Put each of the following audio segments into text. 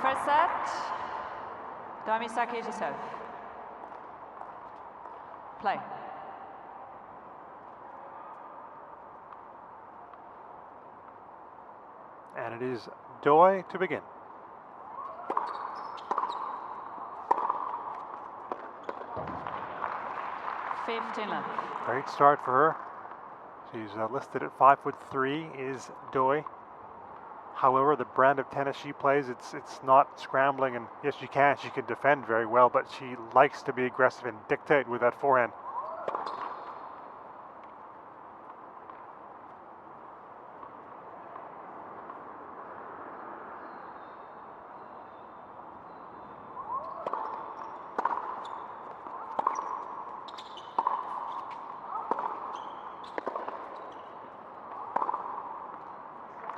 First set.土居美咲to serve. Play. And it is Doi to begin. Great start for her. She's listed at 5'3" is Doi. However, the brand of tennis she plays, it's not scrambling, and yes, she can defend very well, but she likes to be aggressive and dictate with that forehand.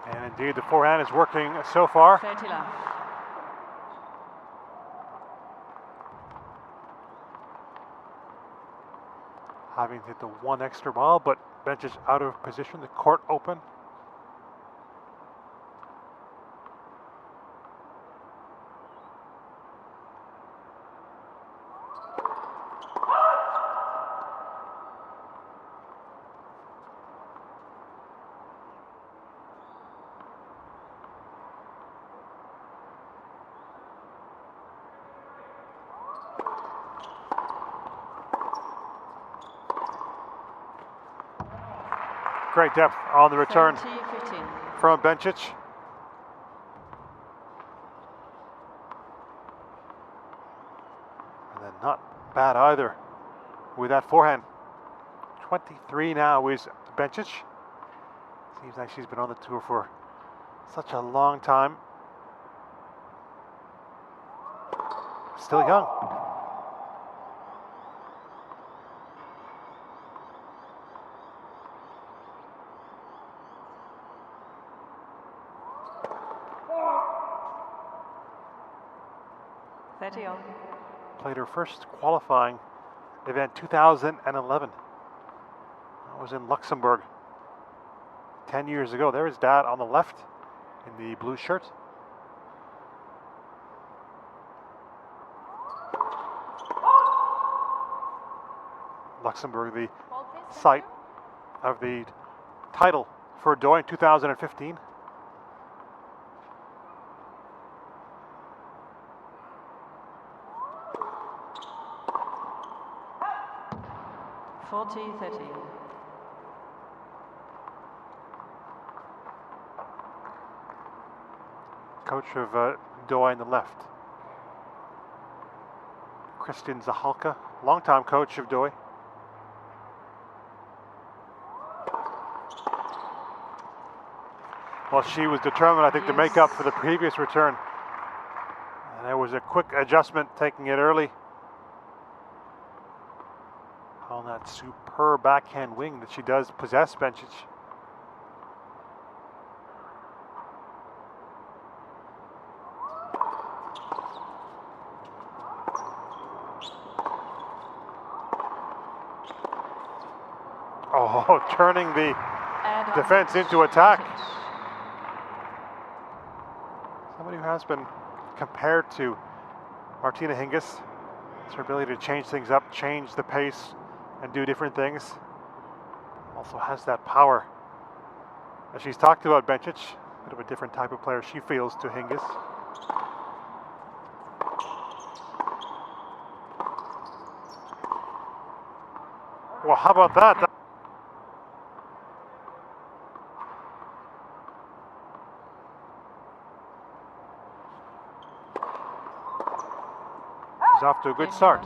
And indeed, the forehand is working so far. Having hit the one extra ball, but Bencic out of position, the court open. Great depth on the return from Bencic. And then not bad either with that forehand. 23 now is Bencic. Seems like she's been on the tour for such a long time. Still young. Played her first qualifying event 2011. That was in Luxembourg 10 years ago. There is Dad on the left in the blue shirt. Luxembourg, the site of the title for Doi in 2015. Coach of Doi on the left. Christian Zahalka, longtime coach of Doi. Well, she was determined, I think, to make up for the previous return. And there was a quick adjustment, taking it early. On that superb backhand wing that she does possess, Bencic. Oh, turning the defense into attack. Somebody who has been compared to Martina Hingis. It's her ability to change things up, change the pace, and do different things. Also has that power. As she's talked about Bencic, a bit of a different type of player she feels to Hingis. Well, how about that? She's off to a good start.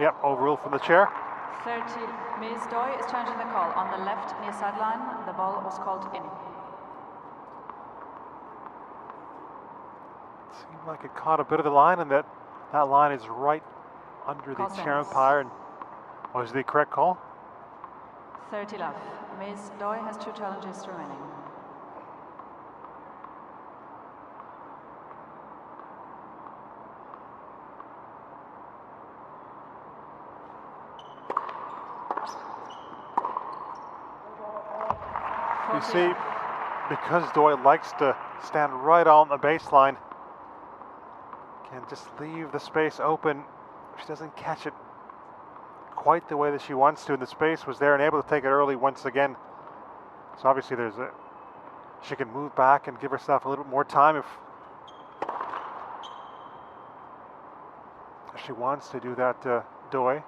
Yep, overruled from the chair. 30. Ms. Doi is challenging the call. On the left near sideline, the ball was called in. Seemed like it caught a bit of the line, and that line is right under the chair umpire. And was the correct call? 30 love. Ms. Doi has 2 challenges remaining. You see, because Doi likes to stand right on the baseline, can just leave the space open. She doesn't catch it quite the way that she wants to, and the space was there and able to take it early once again. So obviously she can move back and give herself a little bit more time if she wants to do that, Doi.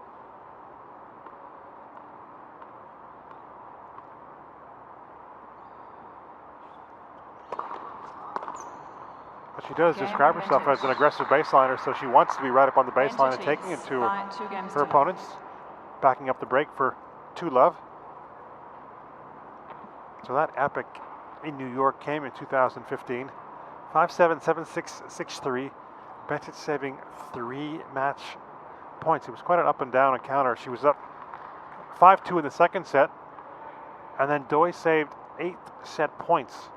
But she does describe herself as an aggressive baseliner, so she wants to be right up on the baseline and taking it to her opponents, backing up the break for 2 love. So that epic in New York came in 2015. 5-7, 7-6, 6-3. Bencic saving 3 match points. It was quite an up and down encounter. She was up 5-2 in the second set, and then Doi saved 8 set points.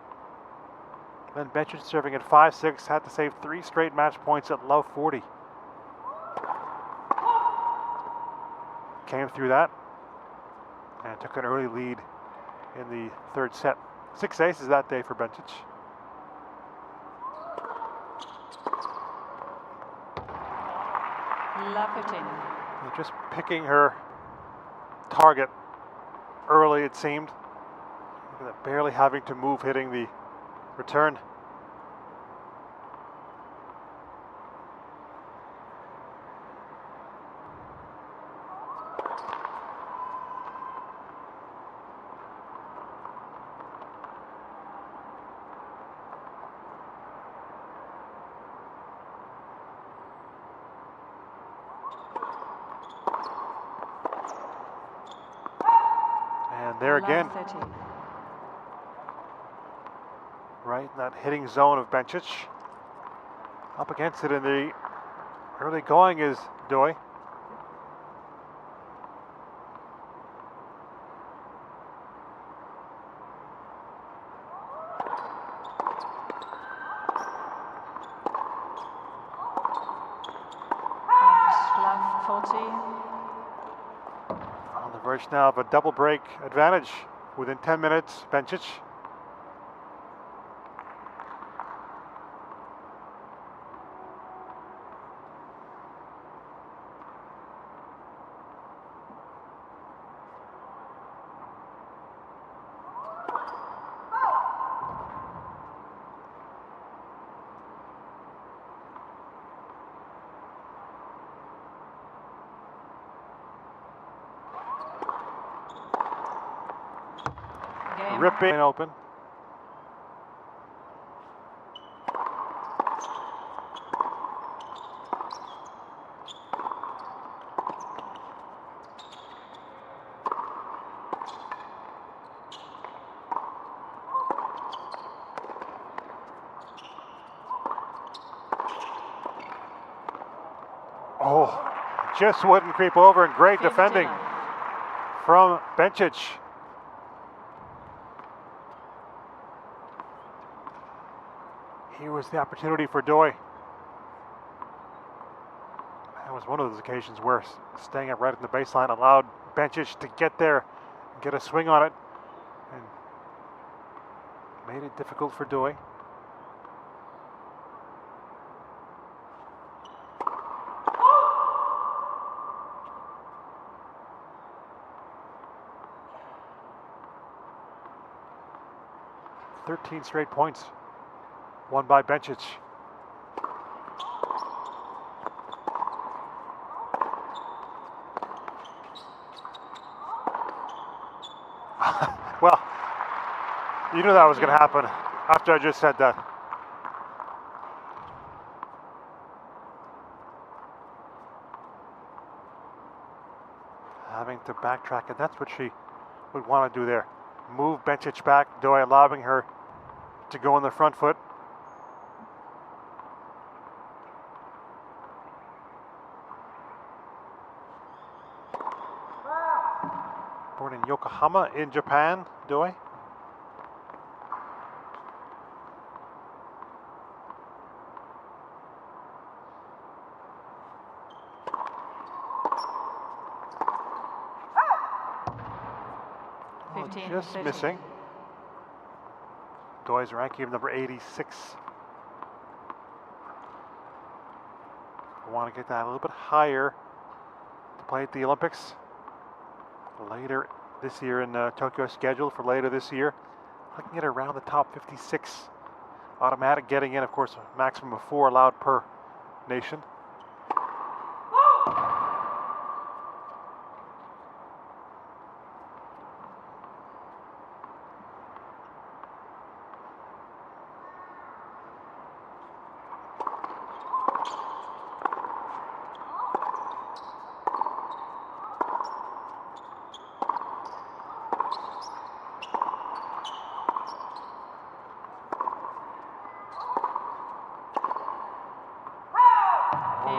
Then Bencic serving at 5-6, had to save 3 straight match points at love 40. Came through that and took an early lead in the third set. 6 aces that day for Bencic. Love 15. Just picking her target early, it seemed. Barely having to move, hitting the return. And there again, right in that hitting zone of Bencic. Up against it in the early going is Doi. Love 40. On the verge now of a double break advantage within 10 minutes, Bencic. Ripping open. Oh, just wouldn't creep over, and great defending from Bencic. Here was the opportunity for Doi. That was one of those occasions where staying up right in the baseline allowed Bencic to get there and get a swing on it, and made it difficult for Doi. "13 straight points won by Bencic." Well, you knew that was going to happen after I just said that. having to backtrack, and that's what she would want to do there. Move Bencic back, Doi allowing her to go on the front foot. Born in Yokohama in Japan, Doi. Just 30. Missing. Doi's ranking of number 86. I want to get that a little bit higher to play at the Olympics later this year in Tokyo, scheduled for later this year. Looking at around the top 56. Automatic getting in, of course, a maximum of 4 allowed per nation.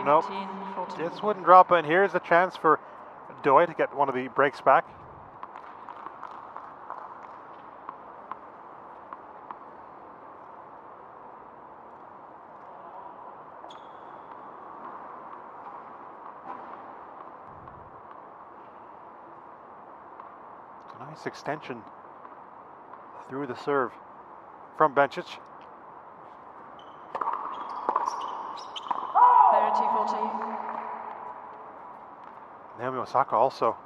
Nope. This wouldn't drop in. Here's a chance for Doi to get one of the breaks back. It's a nice extension through the serve from Bencic. 30-40. Naomi Osaka also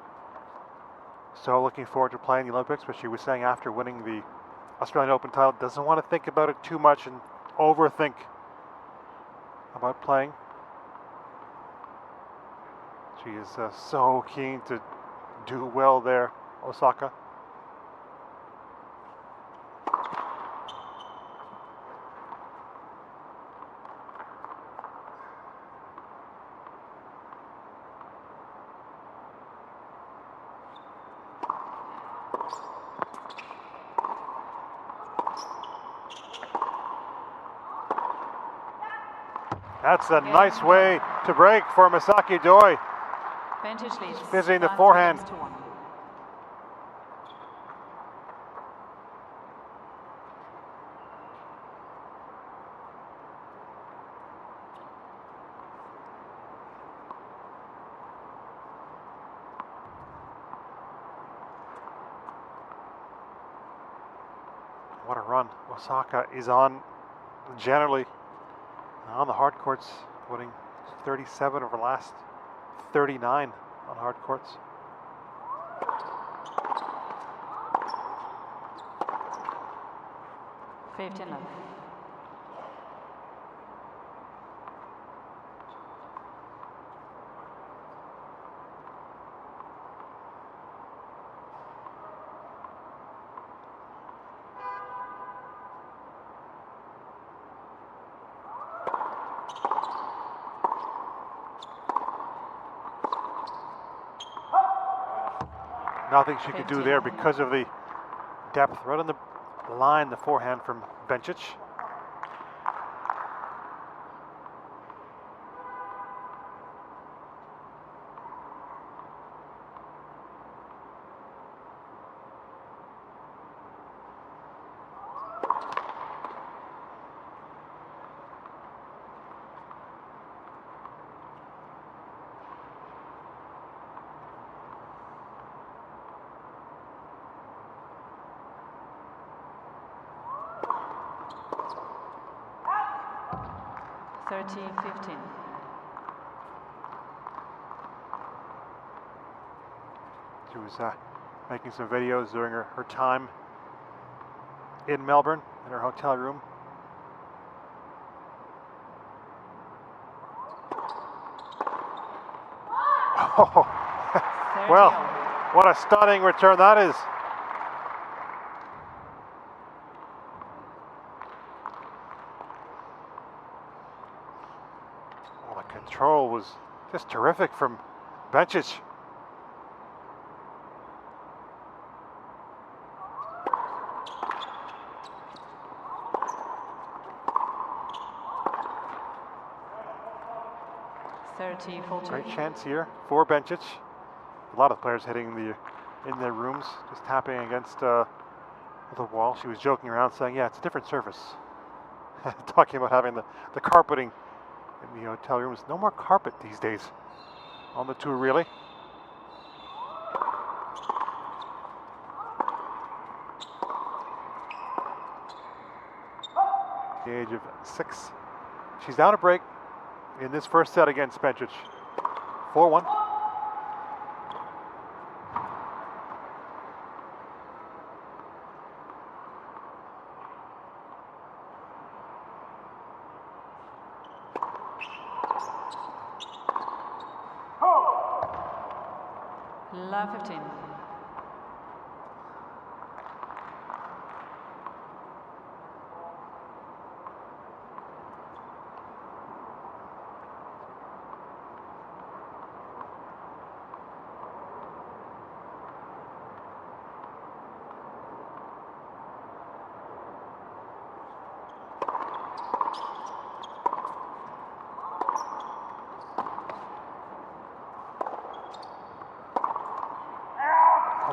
so looking forward to playing the Olympics, but she was saying after winning the Australian Open title, doesn't want to think about it too much and overthink about playing. She is so keen to do well there, Osaka. That's a nice way to break for Misaki Doi. Bencic leads. Visiting the forehand. What a run Osaka is on generally. On the hard courts, winning 37 over the last 39 on hard courts. Nothing she could do there because of the depth right on the line, the forehand from Bencic. She was making some videos during her time in Melbourne in her hotel room. Oh, well, what a stunning return that is. Well, the control was just terrific from Bencic. 30-14. Great chance here for Bencic. A lot of players hitting in their rooms, just tapping against the wall. She was joking around saying, yeah, it's a different surface. Talking about having the carpeting in the hotel rooms. No more carpet these days on the tour, really. At the age of 6. She's down a break in this first set against Bencic. 4-1. Love 15.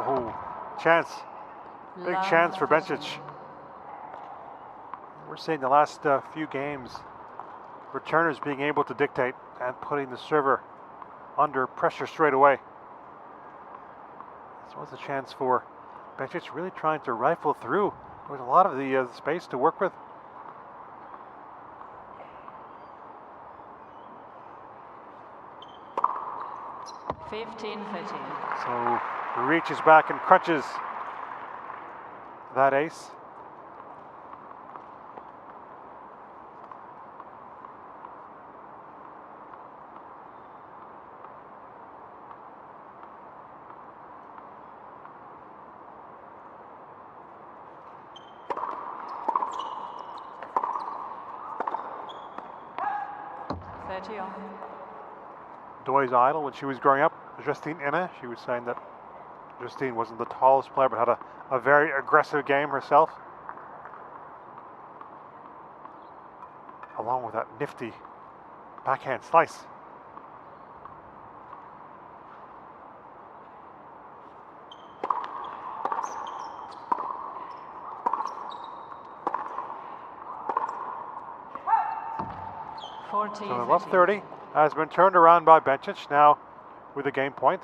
Oh, chance. Big chance for Bencic. We're seeing the last few games, returners being able to dictate and putting the server under pressure straight away. This was a chance for Bencic, really trying to rifle through with a lot of the space to work with. So reaches back and crunches that ace. Doi's idol when she was growing up, Justine Inna, she was saying that Justine wasn't the tallest player, but had a very aggressive game herself. Along with that nifty backhand slice. So the love 30 has been turned around by Bencic now with a game point.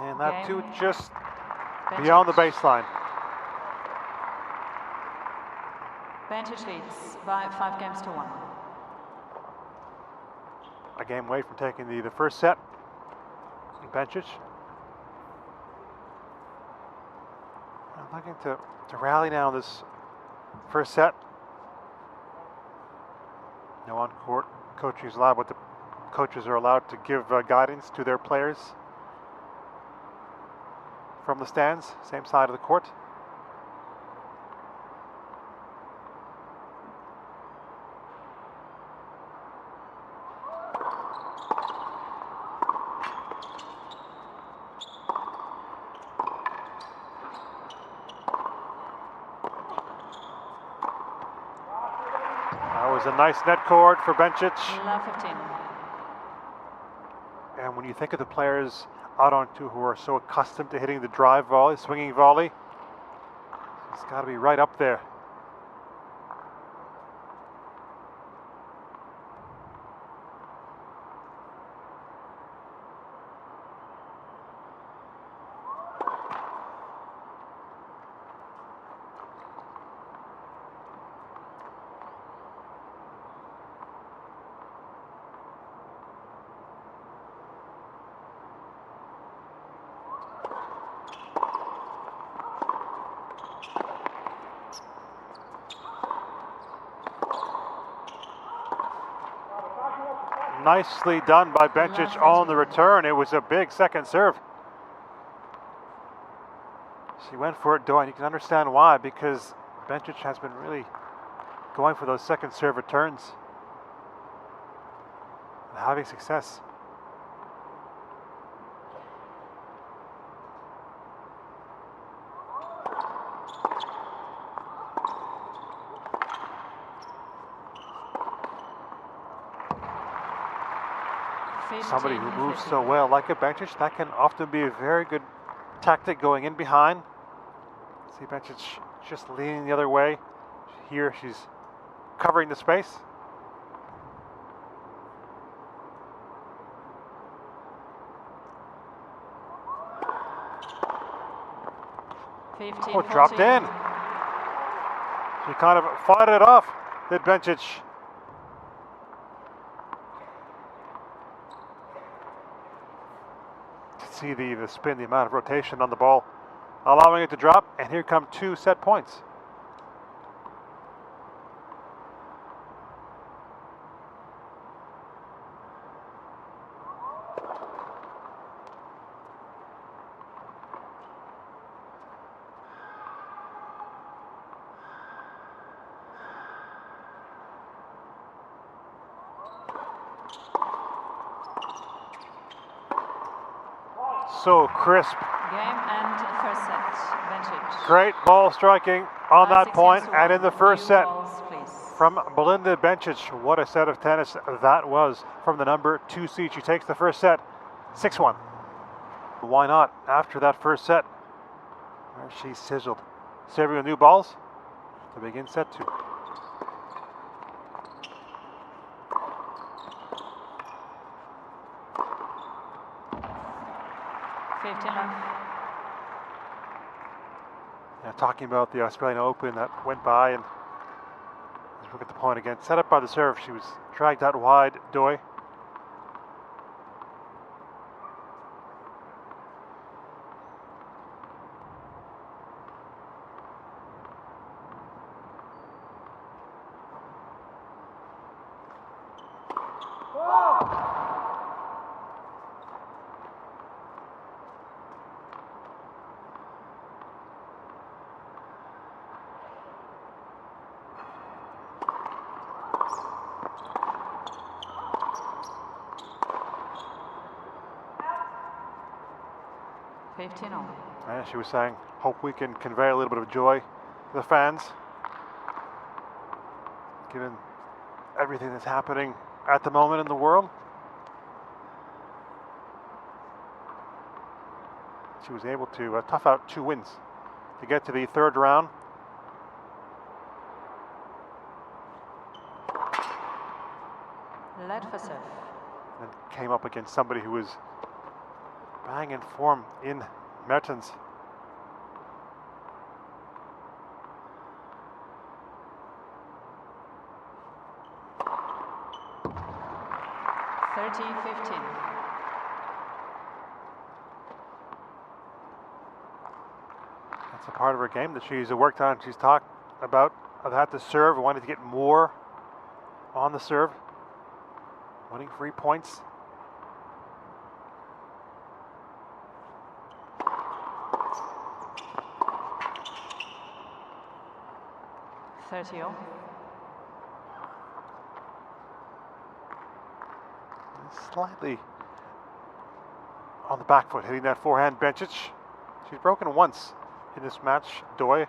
And that too just beyond the baseline. Bencic leads by 5 games to 1. A game away from taking the first set. Bencic. Looking to rally now in this first set. No on-court coaching is allowed, but the coaches are allowed to give guidance to their players from the stands, same side of the court. That was a nice net cord for Bencic. Love 15. And when you think of the players out on tour who are so accustomed to hitting the drive volley, swinging volley, it's got to be right up there. Nicely done by Bencic on the return. It was a big second serve. She went for it, Doi, and you can understand why, because Bencic has been really going for those second serve returns and having success. Somebody who moves so well, like a Bencic, that can often be a very good tactic going in behind. See Bencic just leaning the other way. Here she's covering the space. Oh, dropped in. She kind of fought it off, did Bencic. See the spin, the amount of rotation on the ball, allowing it to drop, and here come 2 set points. So crisp. Game and first set. Bencic. Great ball striking on that point, and in the first set Balls, from Belinda Bencic. What a set of tennis that was from the number 2 seed. She takes the first set 6-1. Why not after that first set? Where she sizzled. Serving with new balls to begin set 2. Yeah, talking about the Australian Open that went by, and let's look at the point again. Set up by the serve. She was dragged out wide. Doi. And she was saying, hope we can convey a little bit of joy to the fans, given everything that's happening at the moment in the world. She was able to tough out 2 wins to get to the 3rd round. Led for serve. And came up against somebody who was bang in form in Mertens. That's a part of her game that she's worked on. She's talked about that to serve, wanted to get more on the serve, winning free points. Slightly on the back foot, hitting that forehand. Bencic. She's broken once in this match. Doi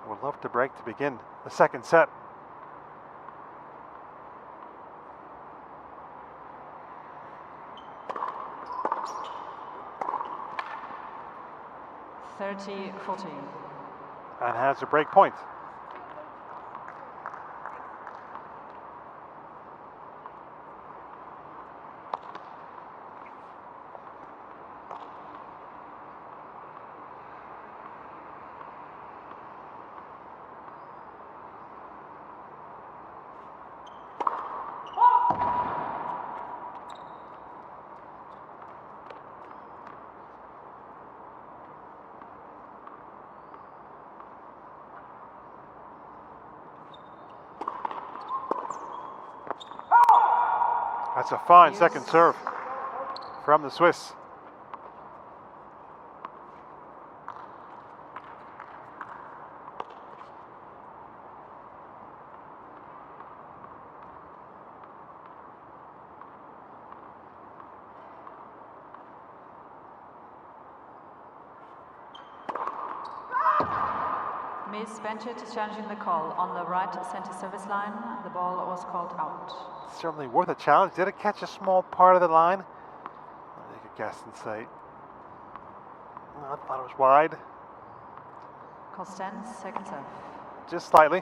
would love to break to begin the 2nd set. And has a break point. That's a fine second serve from the Swiss. Ms. Bencic is challenging the call on the right center service line. The ball was called out. Certainly worth a challenge. Did it catch a small part of the line? I'll take a guess and say, I thought it was wide. Calls 10, second serve. Just slightly.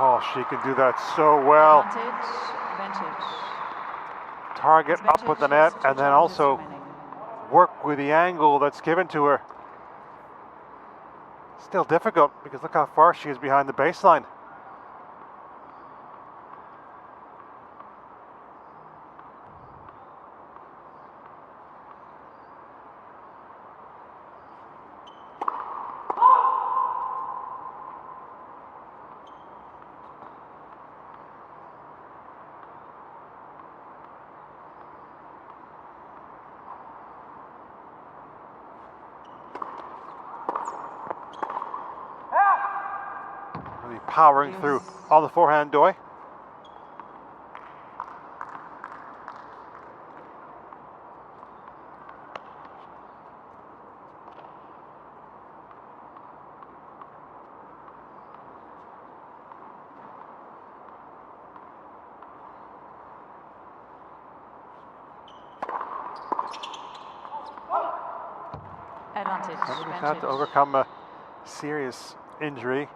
Oh, she can do that so well. Target up with the net and then also work with the angle that's given to her. Still difficult because look how far she is behind the baseline. Powering through on the forehand, Doi. Advantage. Somebody's had to overcome a serious injury.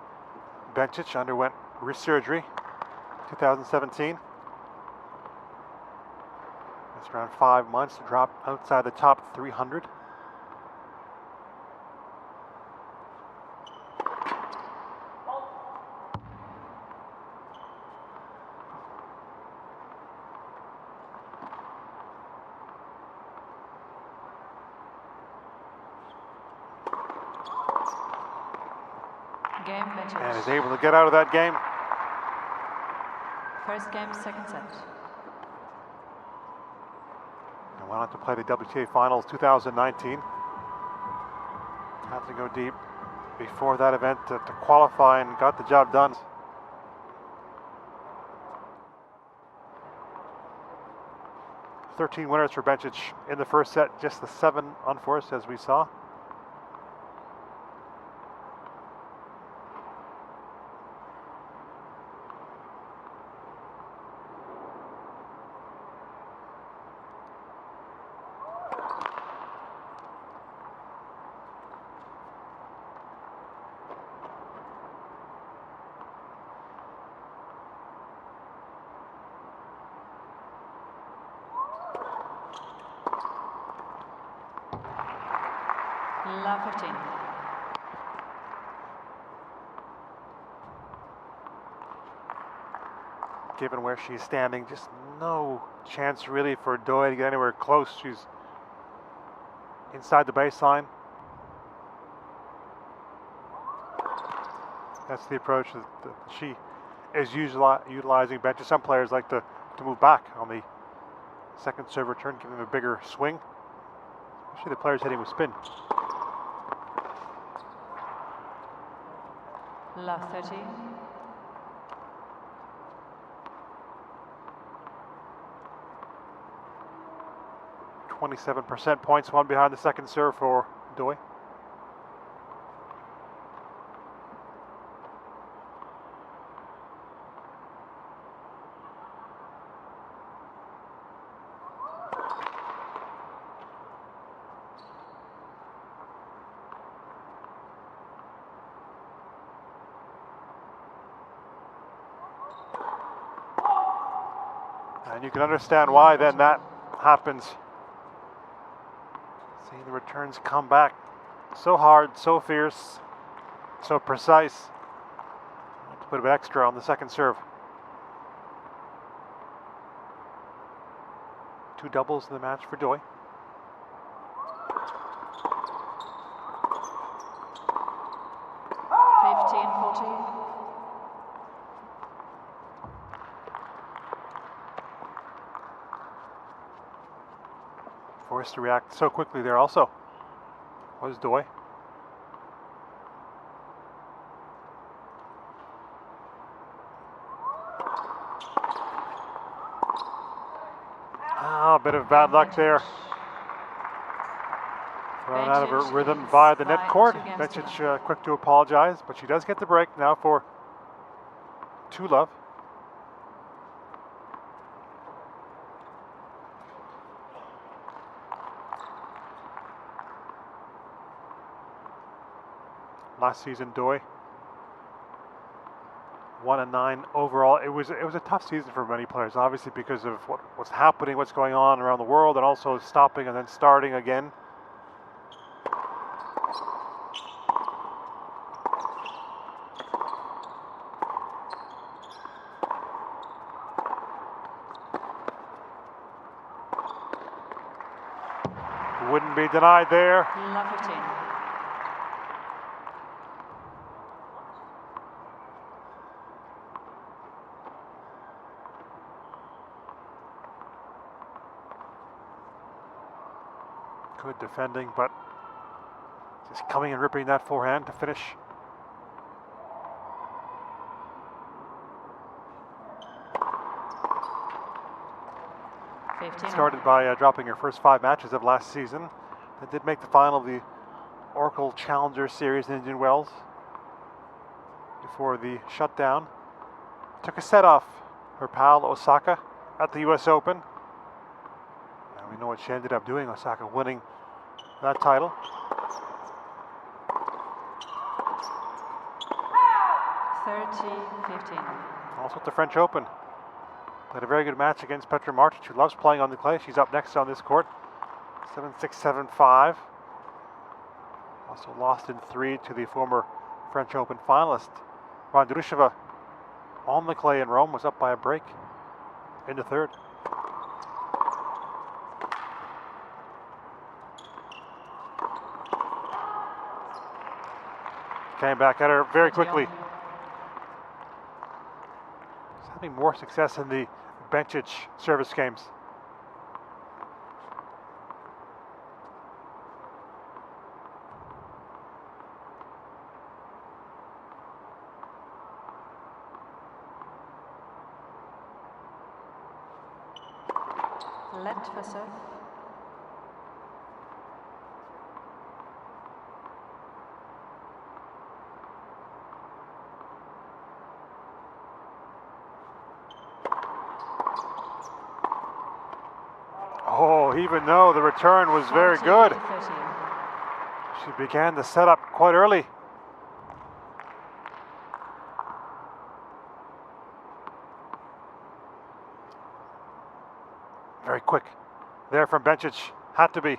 Bencic underwent wrist surgery 2017. That's around 5 months to drop outside the top 300. Game, Bencic. And is able to get out of that game. First game, second set. And went on to play the WTA Finals 2019. Had to go deep before that event to qualify and got the job done. "13 winners for Bencic in the first set, just the 7 unforced as we saw. Love 15. Given where she's standing, just no chance really for Doi to get anywhere close. She's inside the baseline. That's the approach that she is utilizing. Bencic. Some players like to move back on the second serve return, give them a bigger swing, especially the players hitting with spin. Love 30. %27 points, one behind the second serve for Doi. And you can understand why then that happens. See the returns come back so hard, so fierce, so precise. To put a bit extra on the second serve. 2 doubles in the match for Doi. Forced to react so quickly there also was Doi. bit of bad luck there. Thrown out of her rhythm by the net cord. Bencic quick to apologize, but she does get the break now for 2-love. Last season, Doi 1-9 overall. It was a tough season for many players, obviously because of what's happening, what's going on around the world, and also stopping and then starting again. Wouldn't be denied there. Love 15. Good defending, but just coming and ripping that forehand to finish. Started by dropping her first 5 matches of last season. They did make the final of the Oracle Challenger Series in Indian Wells before the shutdown. Took a set off her pal Osaka at the US Open. And we know what she ended up doing, Osaka winning that title. Also at the French Open. Played a very good match against Petra Martic, who loves playing on the clay. She's up next on this court. 7-6, 7-5. Also lost in 3 to the former French Open finalist. Vondrusheva on the clay in Rome was up by a break in the third. Came back at her very quickly. She's having more success in the Bencic service games. Let for serve. Oh, even though the return was very good, she began the setup quite early. Very quick there from Bencic, had to be.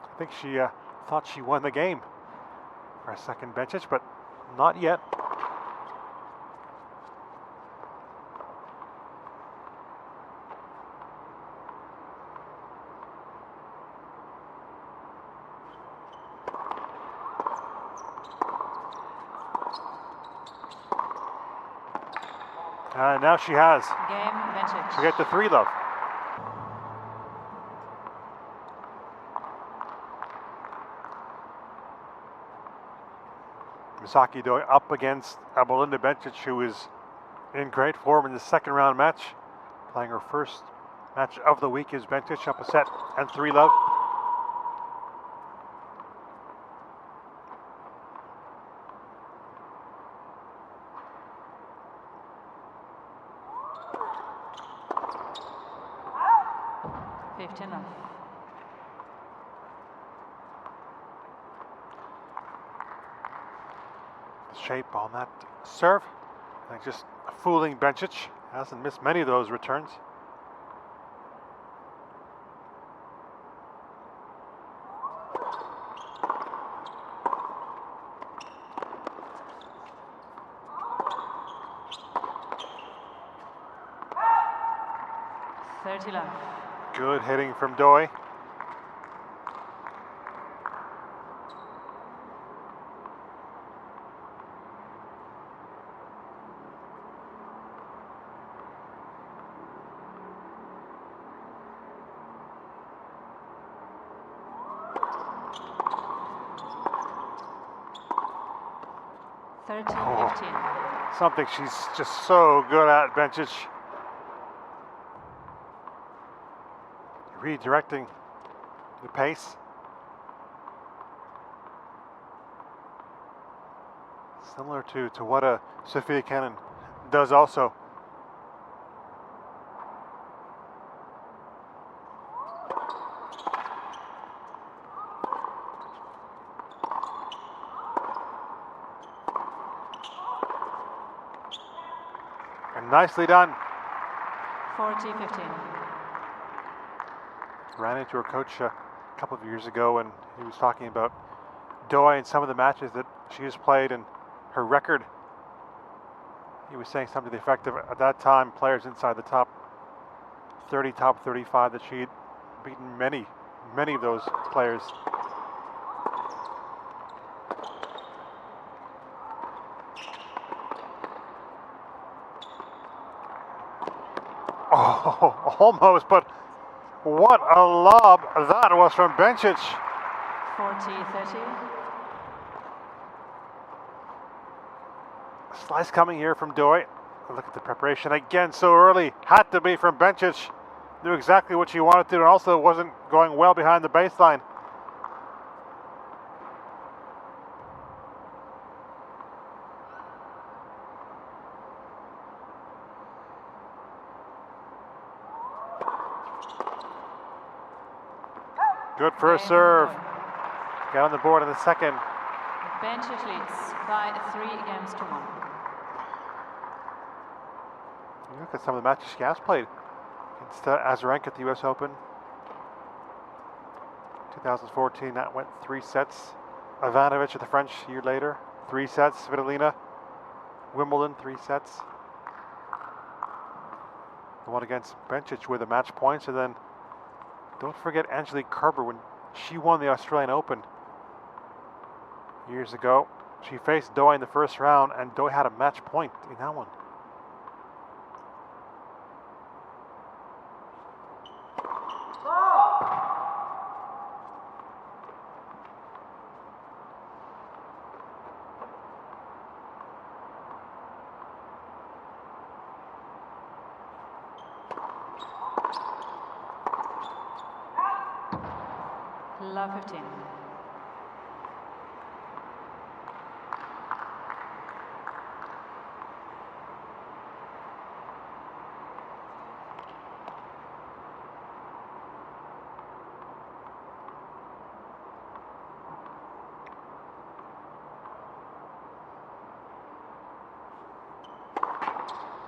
I think she thought she won the game for a second, Bencic, but not yet. Now she has. Game, Bencic. To get the 3-love. Misaki though up against Belinda Bencic, who is in great form in the second round match. Playing her first match of the week is Bencic up a set and 3-love. Shape on that serve. I think just fooling Bencic. Hasn't missed many of those returns. Good hitting from Doi. 13-15. Something she's just so good at, Bencic. Redirecting the pace. Similar to what Sophia Cannon does also. And nicely done. 40-15. Ran into her coach a couple of years ago, and he was talking about Doi and some of the matches that she has played and her record. He was saying something to the effect of, at that time, players inside the top 30, top 35, that she had beaten many of those players. Oh, almost, but what a lob that was from Bencic. 40-30. Slice coming here from Doi. Look at the preparation again, so early. Had to be from Bencic. Knew exactly what she wanted to, and also wasn't going well behind the baseline. Good first serve. Got on the board in the second. Bencic leads by 3-1. Look at some of the matches she has played. Against Azarenka at the US Open. 2014, that went 3 sets. Ivanovic at the French a year later, 3 sets. Svitolina, Wimbledon, 3 sets. The one against Bencic with the match points, and then don't forget Angelique Kerber when she won the Australian Open years ago. She faced Doi in the first round, and Doi had a match point in that one. Love 15.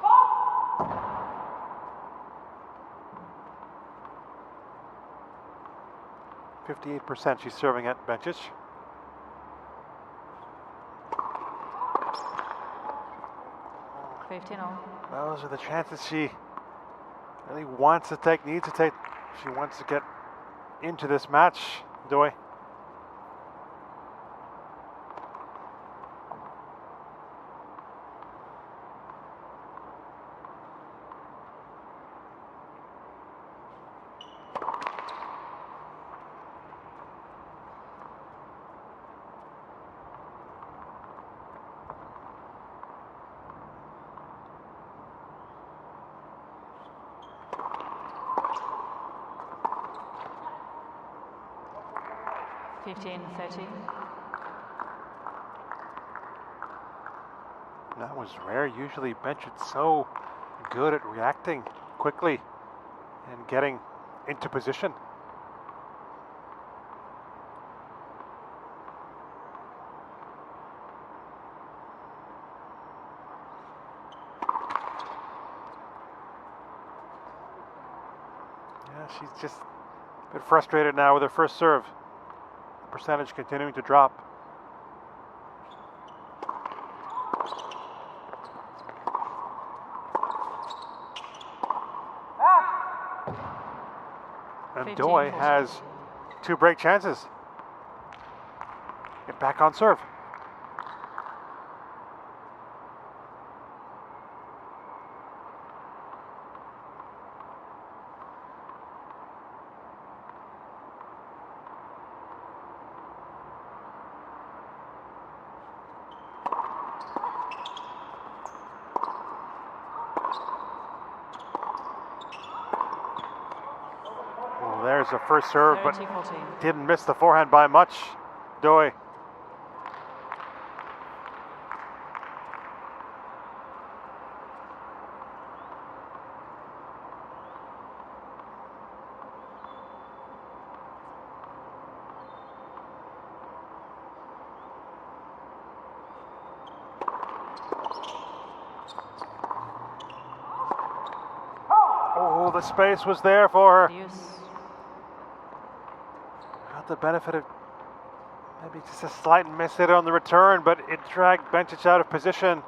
Oh. 58% she's serving at Bencic. Those are the chances she really wants to take, needs to take. She wants to get into this match, Doi. That was rare. Usually Bencic's so good at reacting quickly and getting into position. Yeah, she's just a bit frustrated now with her first serve. The percentage continuing to drop. And Doi has 2 break chances. Get back on serve. There's a first serve, but 30-14. didn't miss the forehand by much. Doi. Oh, the space was there for her. Deuce. Got the benefit of maybe just a slight miss hit on the return, but it dragged Bencic out of position.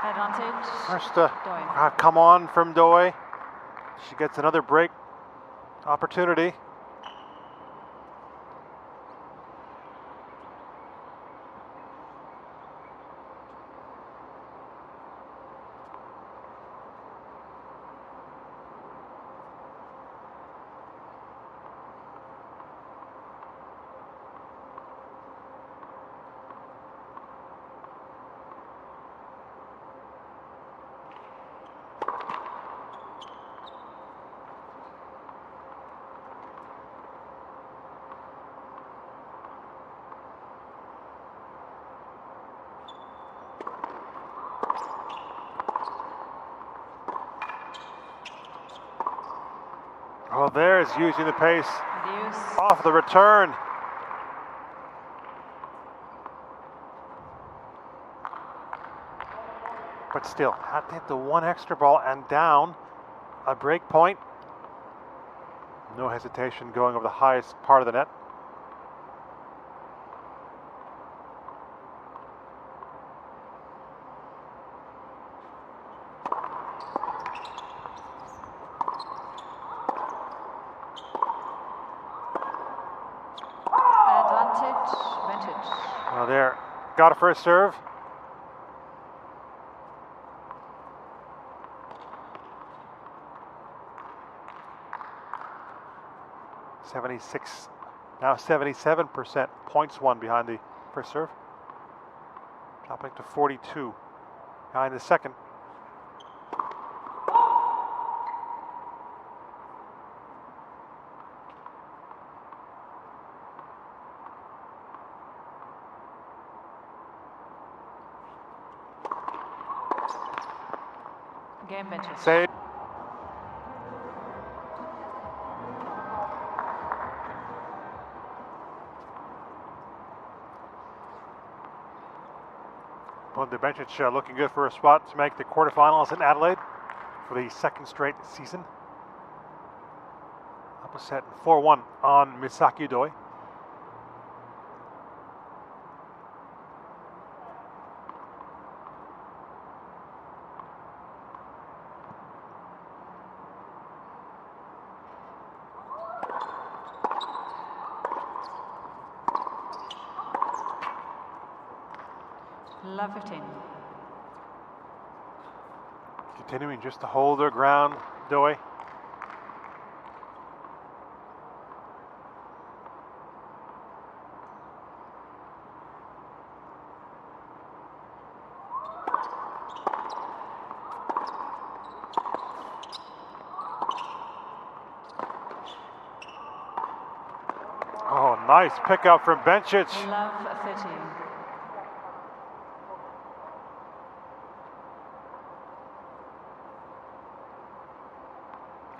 Advantage. First Doi. come on from Doi. She gets another break opportunity. Oh, there's using the pace Deuce. off the return. But still, had to hit the one extra ball and down a break point. No hesitation going over the highest part of the net. Advantage. Bencic. Well, there, got a first serve. Now 77% points won behind the first serve. Dropping to 42 behind the second. Game Bencic. Save. Bencic looking good for a spot to make the quarterfinals in Adelaide for the second straight season. Up a set 4-1 on Misaki Doi. Love 15. Continuing just to hold their ground, Doi. Oh, nice pickup from Bencic. Love 13.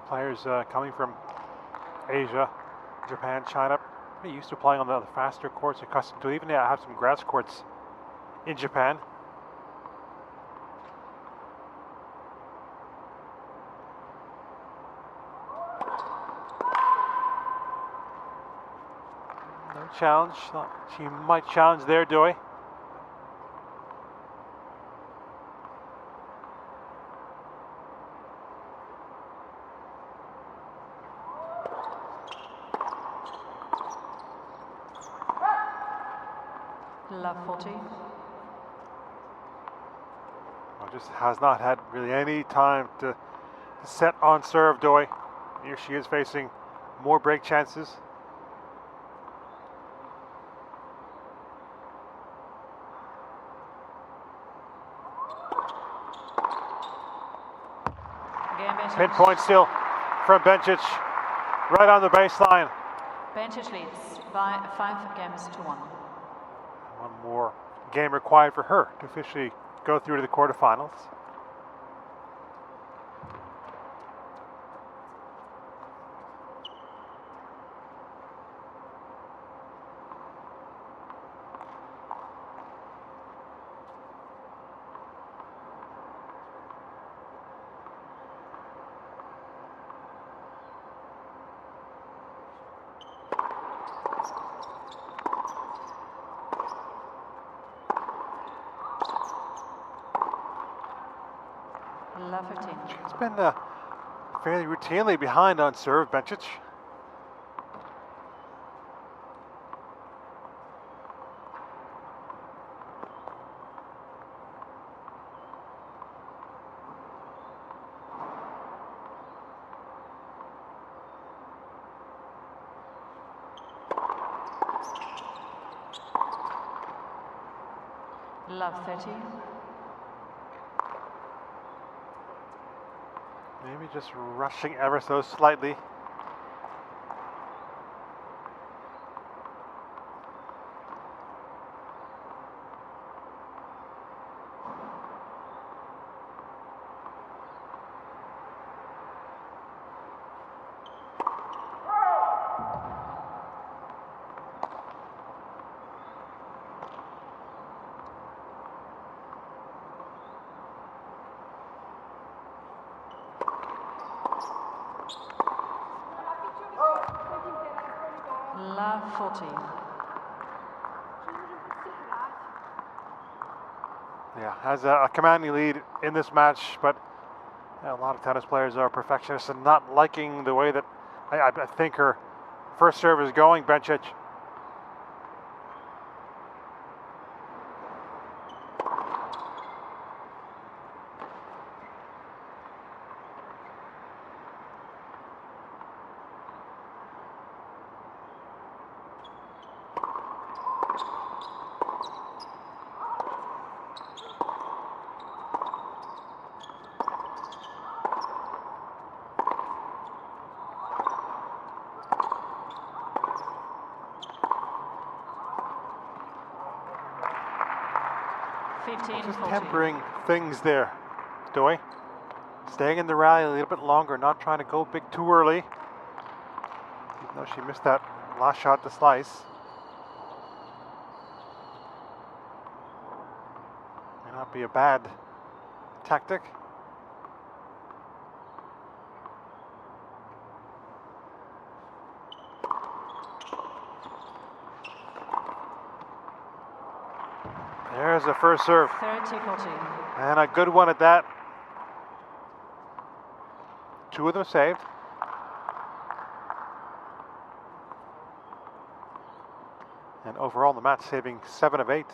Players coming from Asia, Japan, China, pretty used to playing on the faster courts, accustomed to even have some grass courts in Japan. No challenge. She might challenge there, Doi. Love 40. Well, just has not had really any time to set on serve, Doi. Here she is facing more break chances. Pinpoint still from Bencic, right on the baseline. Bencic leads by 5 games to 1. One more game required for her to officially go through to the quarterfinals. Love 15. She's been fairly routinely behind on serve, Bencic. Love 30. Maybe just rushing ever so slightly. Love 40. Yeah, has a commanding lead in this match, but a lot of tennis players are perfectionists and not liking the way that I think her first serve is going, Bencic. Just tempering things there, Doi. Staying in the rally a little bit longer, not trying to go big too early. Even though she missed that last shot to slice. May not be a bad tactic. There's the first serve. 30-40. And a good one at that. 2 of them saved. And overall, the match saving 7 of 8.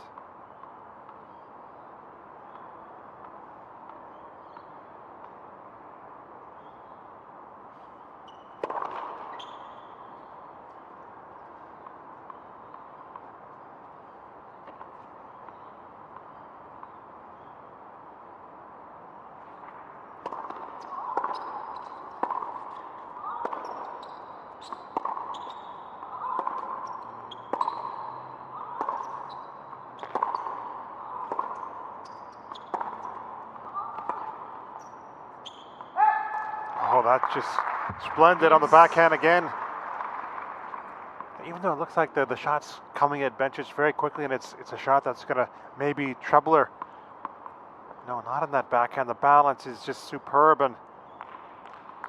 Oh, that's just splendid on the backhand again. Even though it looks like the shot's coming at Bencic very quickly, and it's a shot that's going to maybe trouble her. No, not on that backhand. The balance is just superb, and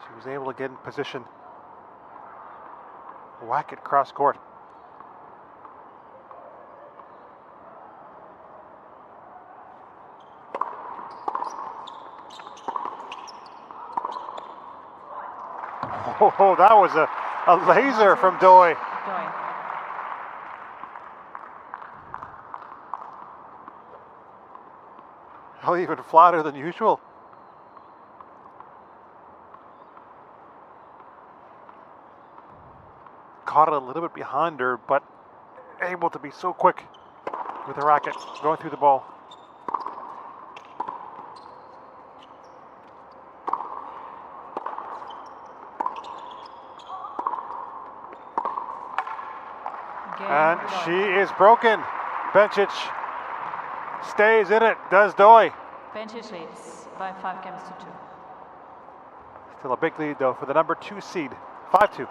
she was able to get in position. Whack it cross court. Oh, that was a laser from Doi. Doi. Oh, even flatter than usual. Caught it a little bit behind her, but able to be so quick with the racket going through the ball. And she is broken. Bencic stays in it, does Doi. Bencic leads by 5 games to 2. Still a big lead though for the number 2 seed, 5-2.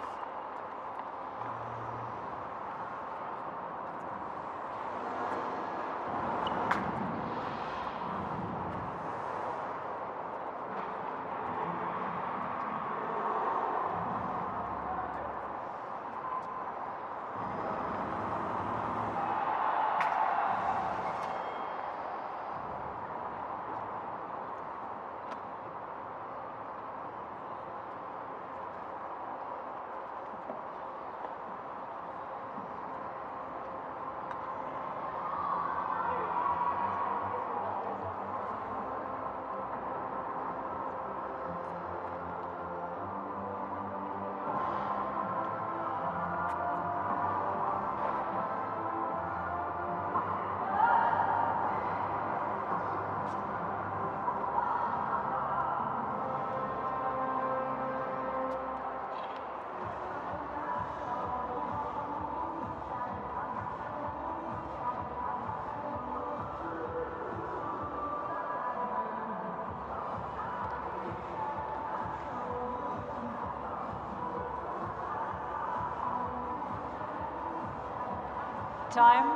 Time.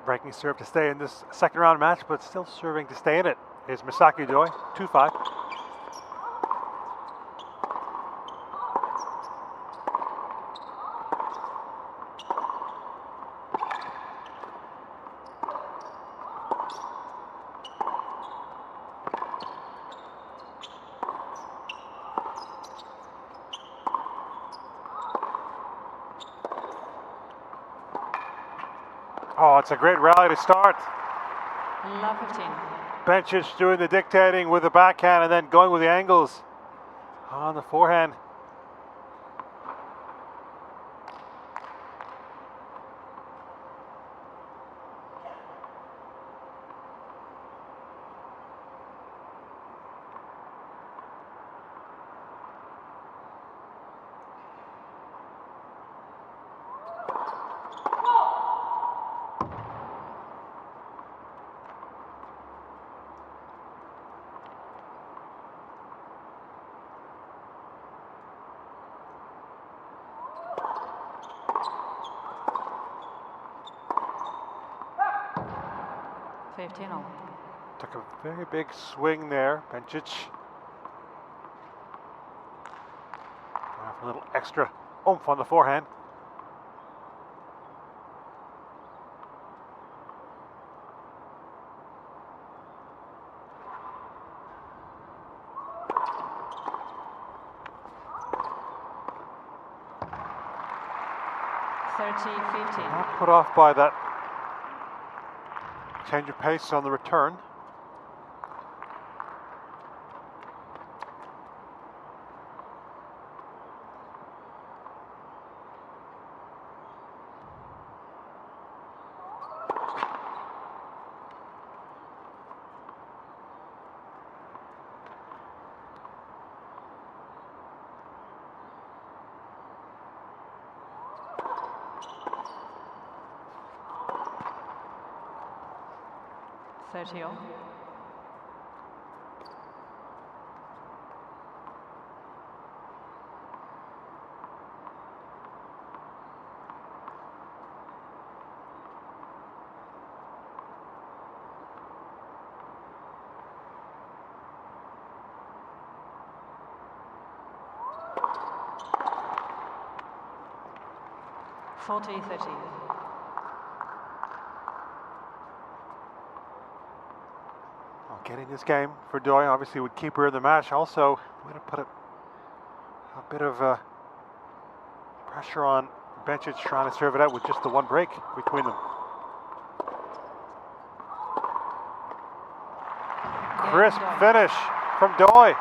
Breaking serve to stay in this second round match, but still serving to stay in it is Misaki Doi, 2-5. Oh, it's a great rally to start. Love 15. Bencic doing the dictating with the backhand and then going with the angles on the forehand. Took a very big swing there, Bencic. A little extra oomph on the forehand. Not put off by that change of pace on the return. 40-30. Well, getting this game for Doi obviously would keep her in the match. Also, I'm going to put a bit of pressure on Bencic trying to serve it out with just the one break between them. Crisp finish from Doi,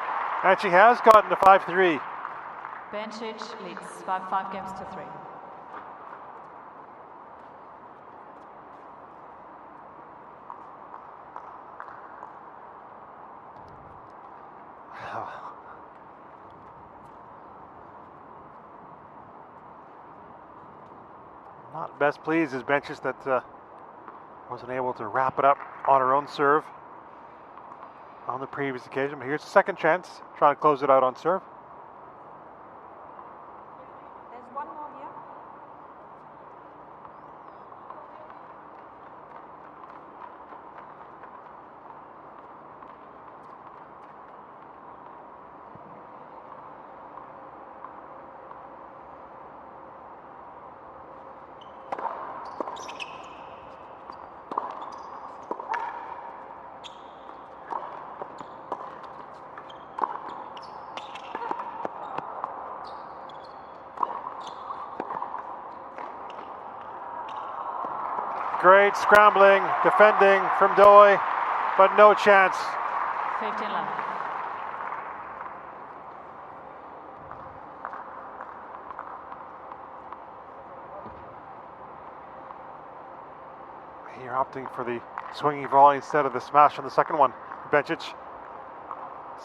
and she has gotten to 5-3. Bencic leads by 5 games to 3. Not best pleased is Bencic that wasn't able to wrap it up on her own serve on the previous occasion. But here's a second chance, trying to close it out on serve. There's one more here. Great scrambling, defending from Doi, but no chance. 15 left. Here opting for the swinging volley instead of the smash on the second one. Bencic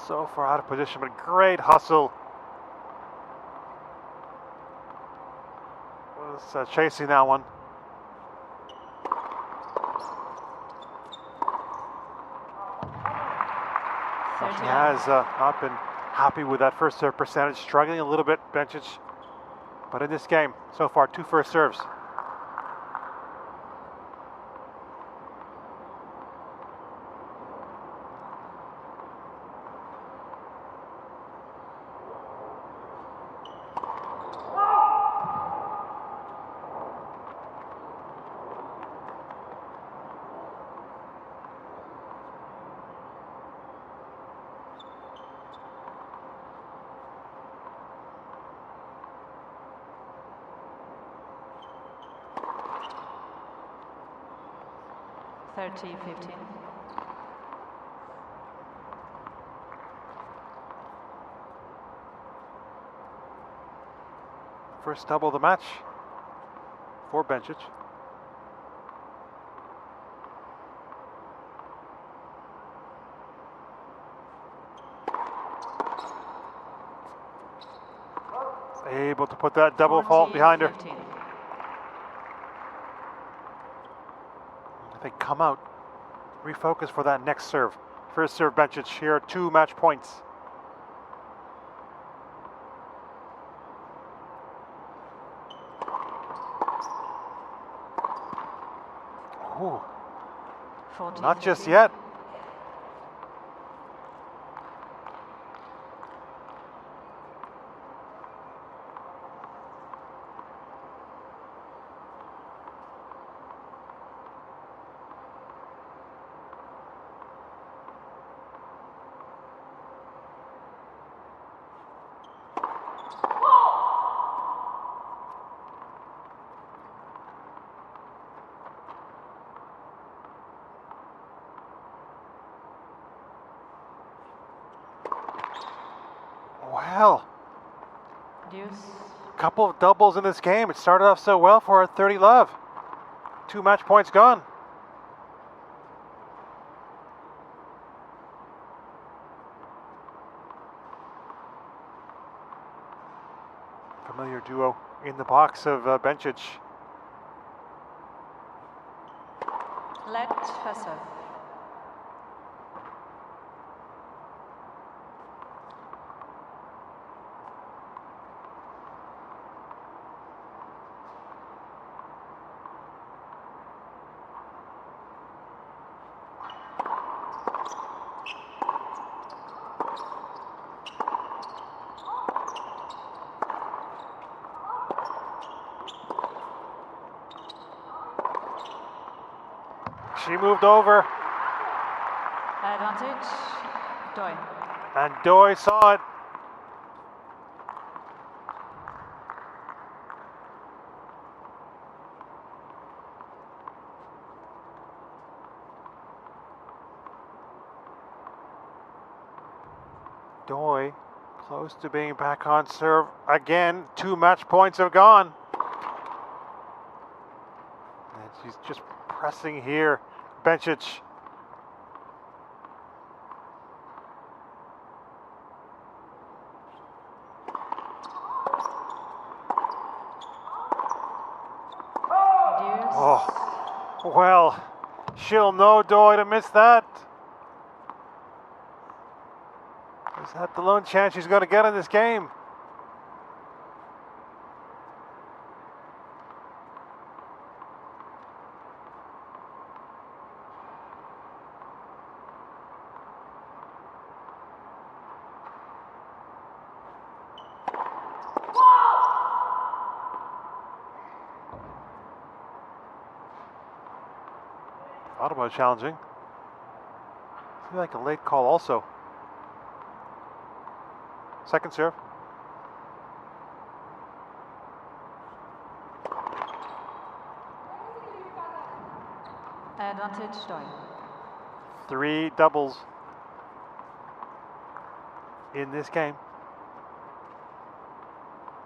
so far out of position, but great hustle. Was chasing that one. She has not been happy with that first serve percentage, struggling a little bit, Bencic. But in this game, so far, 2 first serves. Thirty, 15. First double of the match for Bencic. Able to put that double fault behind her. 15. They come out, refocus for that next serve. First serve, Bencic. Here are 2 match points. Ooh, 14, not just 15. yet. Well, Deuce. couple of doubles in this game. It started off so well for her. 30 love. 2 match points gone. Familiar duo in the box of Bencic. Let her serve. She moved over. Advantage, Doi. And Doi saw it. Doi close to being back on serve again. 2 match points have gone. And she's just pressing here. Bencic. Oh, well, she'll know Doi to miss that. Is that the lone chance she's going to get in this game? Thought about challenging. I feel like a late call also. Second serve. Advantage, Doi. 3 doubles in this game.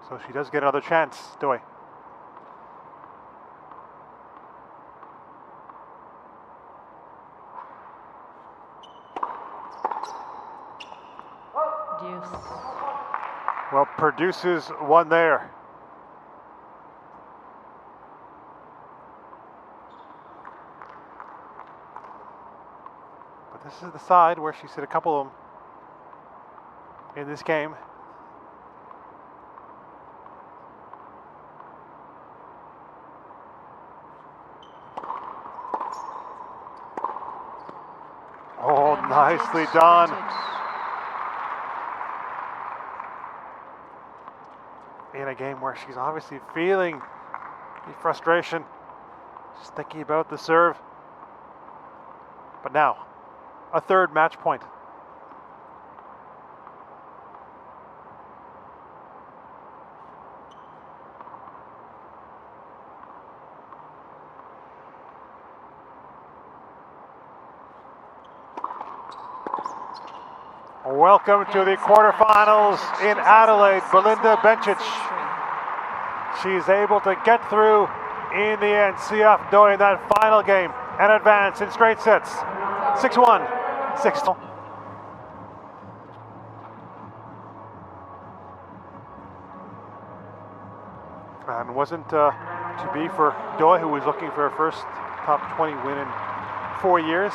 So she does get another chance, Doi. Deuce. Well, produces one there. But this is the side where she's hit a couple of them in this game. Oh, nicely done. In a game where she's obviously feeling the frustration, just thinking about the serve. But now, a third match point. Welcome to the quarterfinals in Adelaide, Belinda Bencic. She's able to get through in the end, see off Doi in that final game and advance in straight sets. 6-1, 6-2. And wasn't to be for Doi, who was looking for her first top 20 win in 4 years.